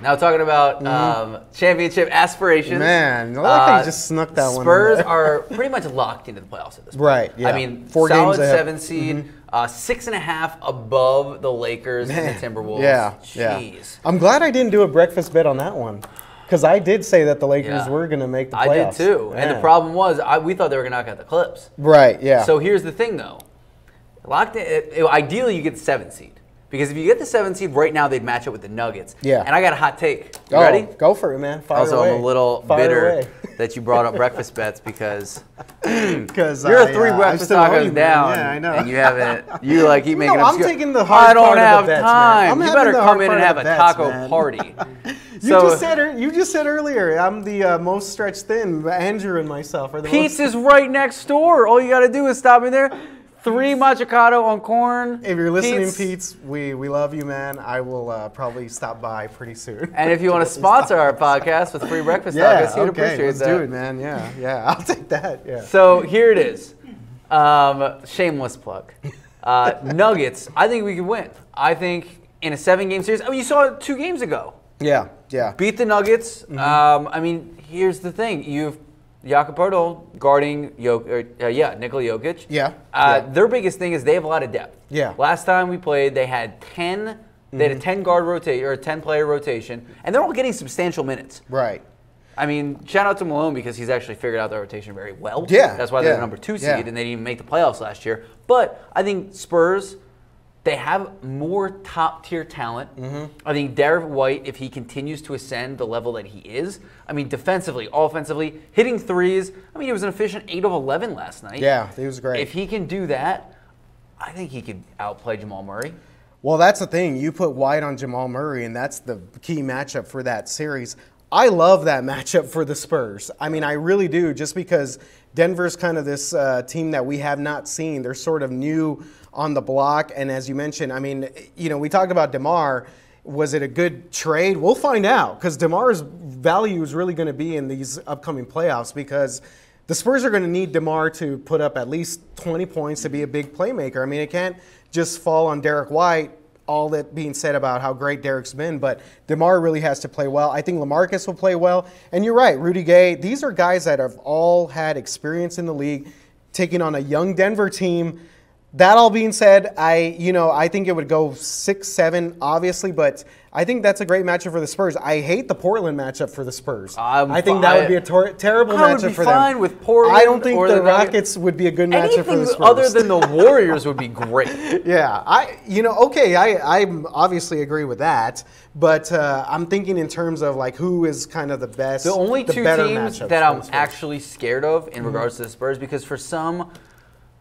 Now talking about championship aspirations. Man, I like how you just snuck that one. Spurs are pretty much locked into the playoffs at this point. Right, yeah. I mean, 4 solid games ahead. 7 seed, 6.5 above the Lakers and the Timberwolves. Yeah, Jeez. I'm glad I didn't do a breakfast bet on that one. Because I did say that the Lakers were going to make the playoffs. I did too. Man. And the problem was, we thought they were going to knock out the Clips. Right, yeah. So here's the thing, though. Locked in, ideally, you get the 7th seed. Because if you get the 7th seed, right now they'd match up with the Nuggets. Yeah. And I got a hot take. You ready? Go for it, man. Fire also, away. I'm a little bitter that you brought up breakfast bets because you're 3 breakfast tacos down. Yeah, I know. And you haven't. You like keep making. I'm taking the hard part of the bets, time. man. You better come in and have a taco party. You just said earlier I'm the most stretched thin. Andrew and myself are the Pete's is right next door. All you got to do is stop in there. 3 machacado on corn. If you're listening, Pete's, we love you, man. I will probably stop by pretty soon. And if you want to sponsor our podcast with free breakfast tacos, you'd appreciate let's that. do it, man. Yeah, I'll take that. Yeah. So here it is. Shameless plug. Nuggets, I think we could win. I think in a 7-game series. I mean, you saw it 2 games ago. Yeah. Beat the Nuggets. I mean, here's the thing. You've Jakob Poeltl guarding Nikola Jokic. Their biggest thing is they have a lot of depth. Yeah. Last time we played, they had 10. They had a 10-guard rotation or a 10-player rotation, and they're all getting substantial minutes. Right. I mean, shout out to Malone because he's actually figured out the rotation very well. Yeah. That's why they're the number 2 seed and they didn't even make the playoffs last year. But I think Spurs, they have more top-tier talent. I think Derek White, if he continues to ascend the level that he is, I mean, defensively, offensively, hitting threes. I mean, he was an efficient 8 of 11 last night. Yeah, he was great. If he can do that, I think he could outplay Jamal Murray. Well, that's the thing. You put White on Jamal Murray, and that's the key matchup for that series. I love that matchup for the Spurs. I mean, I really do, just because Denver's kind of this team that we have not seen. They're sort of new on the block, and as you mentioned, I mean, we talked about DeMar. Was it a good trade? We'll find out, because DeMar's value is really going to be in these upcoming playoffs, because the Spurs are going to need DeMar to put up at least 20 points to be a big playmaker. I mean, it can't just fall on Derek White, all that being said about how great Derek's been, but DeMar really has to play well. I think LaMarcus will play well. And you're right, Rudy Gay, these are guys that have all had experience in the league, taking on a young Denver team. That all being said, I think it would go 6-7, obviously, but I think that's a great matchup for the Spurs. I hate the Portland matchup for the Spurs. I think that would be a terrible matchup for them. I would be fine with Portland. I don't think the Rockets would be a good matchup for the Spurs. Anything other than the Warriors would be great. Yeah, I obviously agree with that, but I'm thinking in terms of like who is kind of the best. The only 2 teams that I'm actually scared of in regards to the Spurs, because for some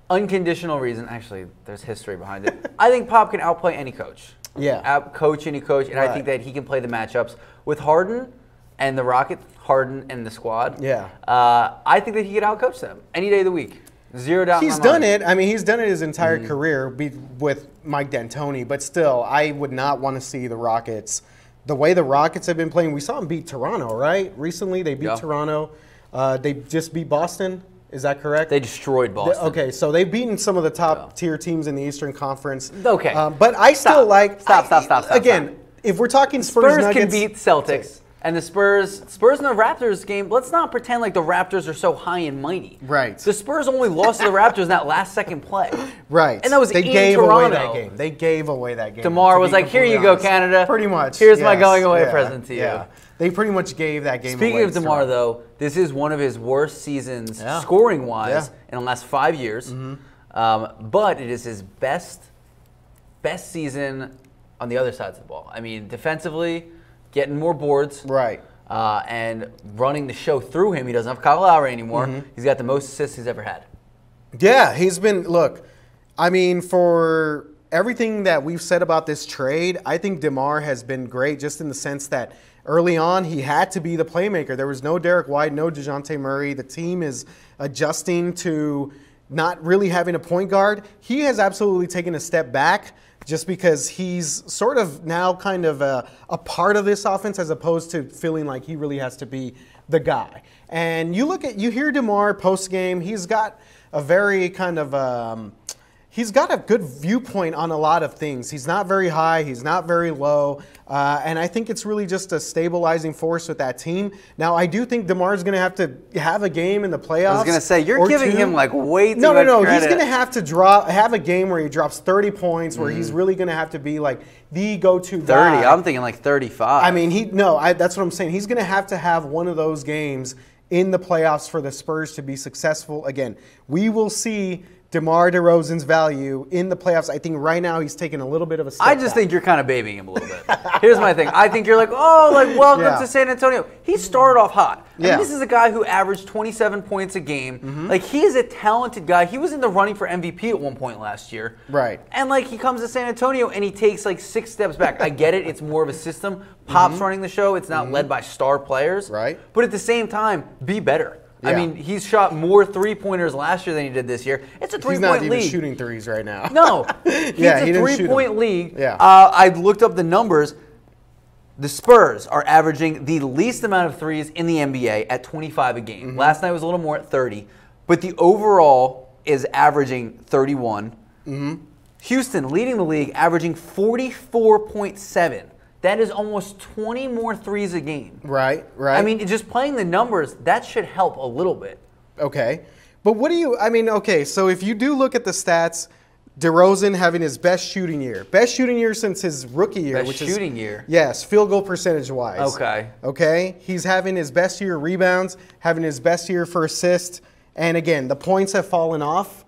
unconditional reason, actually, there's history behind it. I think Pop can outplay any coach. Yeah. Outcoach any coach, and I think that he can play the matchups with Harden and the Rockets, Harden and the squad. Yeah. I think that he could outcoach them any day of the week. 0 doubt. He's done it. I mean, he's done it his entire career with Mike D'Antoni, but still, I would not want to see the Rockets. The way the Rockets have been playing, we saw them beat Toronto, right? Recently, they beat Toronto. They just beat Boston. Is that correct? They destroyed Boston. Okay, so they've beaten some of the top-tier teams in the Eastern Conference. Okay. But I still like... Stop. Again, if we're talking Spurs Nuggets... can beat Celtics. And the Spurs and the Raptors game, let's not pretend like the Raptors are so high and mighty. Right. The Spurs only lost to the Raptors in that last-second play. Right. And that was they in gave Toronto. Away that game. They gave away that game. DeMar was like, here you go, Canada. Pretty much. Here's my going-away present to you. Yeah. They pretty much gave that game away. Speaking of DeMar, though, this is one of his worst seasons scoring-wise in the last 5 years. But it is his best season on the other sides of the ball. I mean, defensively, getting more boards. Right. And running the show through him. He doesn't have Kyle Lowry anymore. He's got the most assists he's ever had. Yeah, he's been, look, I mean, for everything that we've said about this trade, I think DeMar has been great just in the sense that early on he had to be the playmaker. There was no Derek White, no DeJounte Murray. The team is adjusting to not really having a point guard. He has absolutely taken a step back just because he's sort of now kind of a part of this offense as opposed to feeling like he really has to be the guy. And you hear DeMar post-game, he's got a very kind of, he's got a good viewpoint on a lot of things. He's not very high. He's not very low. And I think it's really just a stabilizing force with that team. Now, I do think DeMar's going to have a game in the playoffs. I was going to say, you're giving him like way too much No. credit. He's going to have to have a game where he drops 30 points, where he's really going to have to be like the go-to guy. 30. I'm thinking like 35. I mean, that's what I'm saying. He's going to have one of those games in the playoffs for the Spurs to be successful. Again, we will see DeMar DeRozan's value in the playoffs. I think right now he's taking a little bit of a step I just back. think you're kind of babying him a little bit. Here's my thing. I think you're like, welcome to San Antonio. He started off hot. I mean, this is a guy who averaged 27 points a game. Like, he is a talented guy. He was in the running for MVP at one point last year. Right. And, like, he comes to San Antonio and he takes, like, 6 steps back. I get it. It's more of a system. Pop's running the show. It's not led by star players. Right. But at the same time, be better. Yeah. I mean, he's shot more three-pointers last year than he did this year. It's a three-point league. He's not even shooting threes right now. No. It's he a didn't shoot three-point them. league. Yeah. I looked up the numbers. The Spurs are averaging the least amount of threes in the NBA at 25 a game. Last night was a little more at 30. But the overall is averaging 31. Houston leading the league, averaging 44.7. That is almost 20 more threes a game. Right. I mean, just playing the numbers, that should help a little bit. Okay. But so if you do look at the stats, DeRozan having his best shooting year since his rookie year. Best shooting year? Yes, field goal percentage-wise. Okay. He's having his best year rebounds, having his best year for assists, and again, the points have fallen off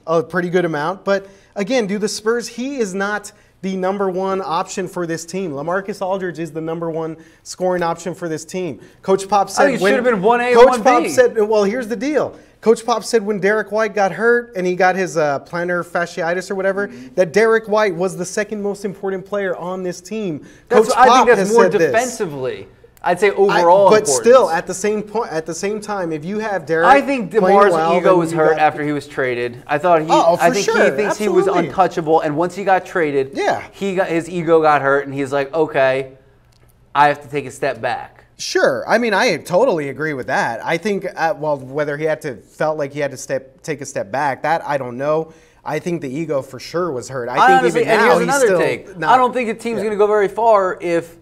a pretty good amount. But again, the Spurs, he is not the number one option for this team. LaMarcus Aldridge is the number one scoring option for this team. Coach Pop said it should have been 1A and 1B. Coach Pop said, well, here's the deal. Coach Pop said when Derek White got hurt and he got his plantar fasciitis or whatever, that Derek White was the second most important player on this team. I think that's more said defensively. I'd say overall, but still, at the same time, if you have Derek, I think DeMar's ego was hurt got, after he was traded. I think he thinks he was untouchable, and once he got traded, his ego got hurt, and he's like, okay, I have to take a step back. Sure, I mean, I totally agree with that. I think, whether he felt like he had to take a step back, that I don't know. I think the ego for sure was hurt. I think even now here's another take. I don't think the team's going to go very far if.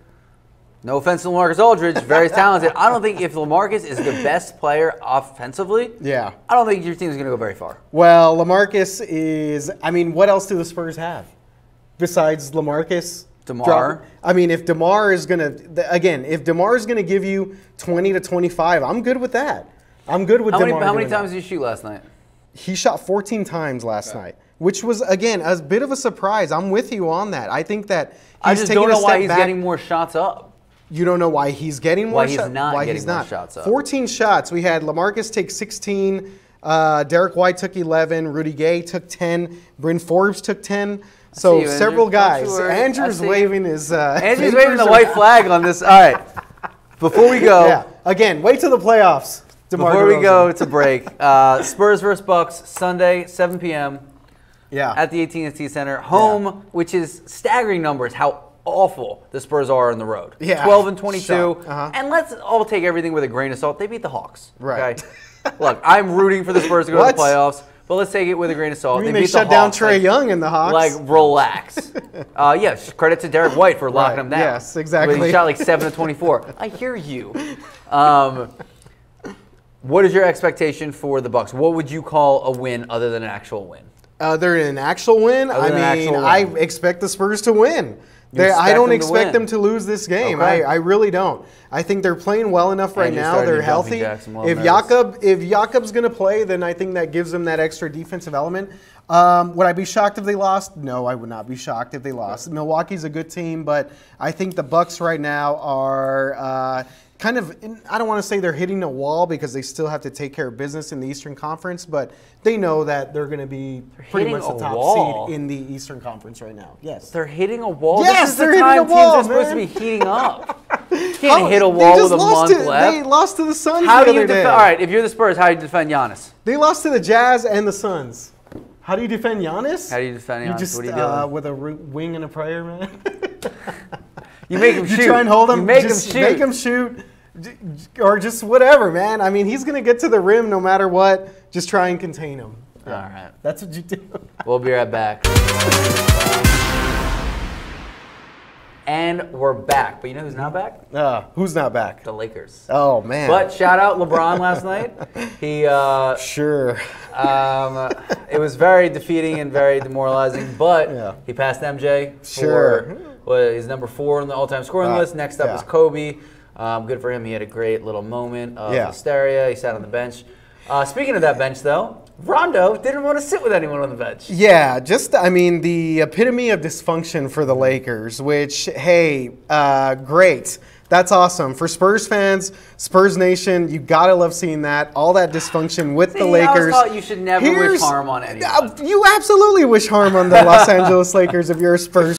No offense to LaMarcus Aldridge, very talented. I don't think if LaMarcus is the best player offensively, I don't think your team is going to go very far. Well, LaMarcus is, what else do the Spurs have besides LaMarcus? DeMar. If DeMar is going to give you 20 to 25, I'm good with that. I'm good with DeMar. How many times did you shoot last night? He shot 14 times last night, which was, again, a bit of a surprise. I'm with you on that. I think that I just don't know why he's getting more shots up. You don't know why he's getting more shots? Why he's not getting more shots up. 14 shots. We had LaMarcus take 16. Derek White took 11. Rudy Gay took 10. Bryn Forbes took 10. So several guys. Andrew's waving his Andrew's waving the white flag on this. All right. Before we go. Again, wait till the playoffs. Before we go to break. Spurs versus Bucks, Sunday, 7 p.m. At the AT&T Center. Home, which is staggering numbers. How awful the Spurs are on the road. 12 and 22. And let's all take everything with a grain of salt. They beat the Hawks. Right. Okay? Look, I'm rooting for the Spurs to go to the playoffs, but let's take it with a grain of salt. They shut down Trae Young and the Hawks. Like, relax. Yes, credit to Derek White for locking him down. Yes, exactly. He shot like 7 of 24. I hear you. What is your expectation for the Bucks? What would you call a win other than an actual win? Other than an actual win? I expect the Spurs to win. I don't expect them to lose this game. Okay. I really don't. I think they're playing well enough right now. They're healthy. If Jakob's going to play, then I think that gives them that extra defensive element. Would I be shocked if they lost? No, I would not be shocked if they lost. Milwaukee's a good team, but I think the Bucks right now are kind of, I don't want to say they're hitting a wall because they still have to take care of business in the Eastern Conference, but they know that they're going to be pretty much the top seed in the Eastern Conference right now. Yes. They're hitting a wall? Yes, they're hitting a wall, teams are supposed to be heating up. You can't hit a wall with a month left. They lost to the Suns the other day. All right, if you're the Spurs, how do you defend Giannis? They lost to the Jazz and the Suns. How do you defend Giannis? How do you defend Giannis? You just, what are you doing? with a wing and a prayer, man. You make him shoot. You try and hold him. You make him shoot. Make him shoot. Or just whatever, man. He's going to get to the rim no matter what. Just try and contain him. All right. That's what you do. We'll be right back. And we're back. But you know who's not back? Who's not back? The Lakers. Oh, man. But shout out LeBron last night. He Sure. it was very defeating and very demoralizing, but he passed MJ for he's number 4 on the all-time scoring list. Next up is Kobe. Good for him. He had a great little moment of hysteria. He sat on the bench. Speaking of that bench, though, Rondo didn't want to sit with anyone on the bench. Yeah, the epitome of dysfunction for the Lakers, which, hey, great. That's awesome. For Spurs fans, Spurs Nation, you got to love seeing that. All that dysfunction with the Lakers. I always thought you should never wish harm on anyone. You absolutely wish harm on the Los Angeles Lakers if you're a Spurs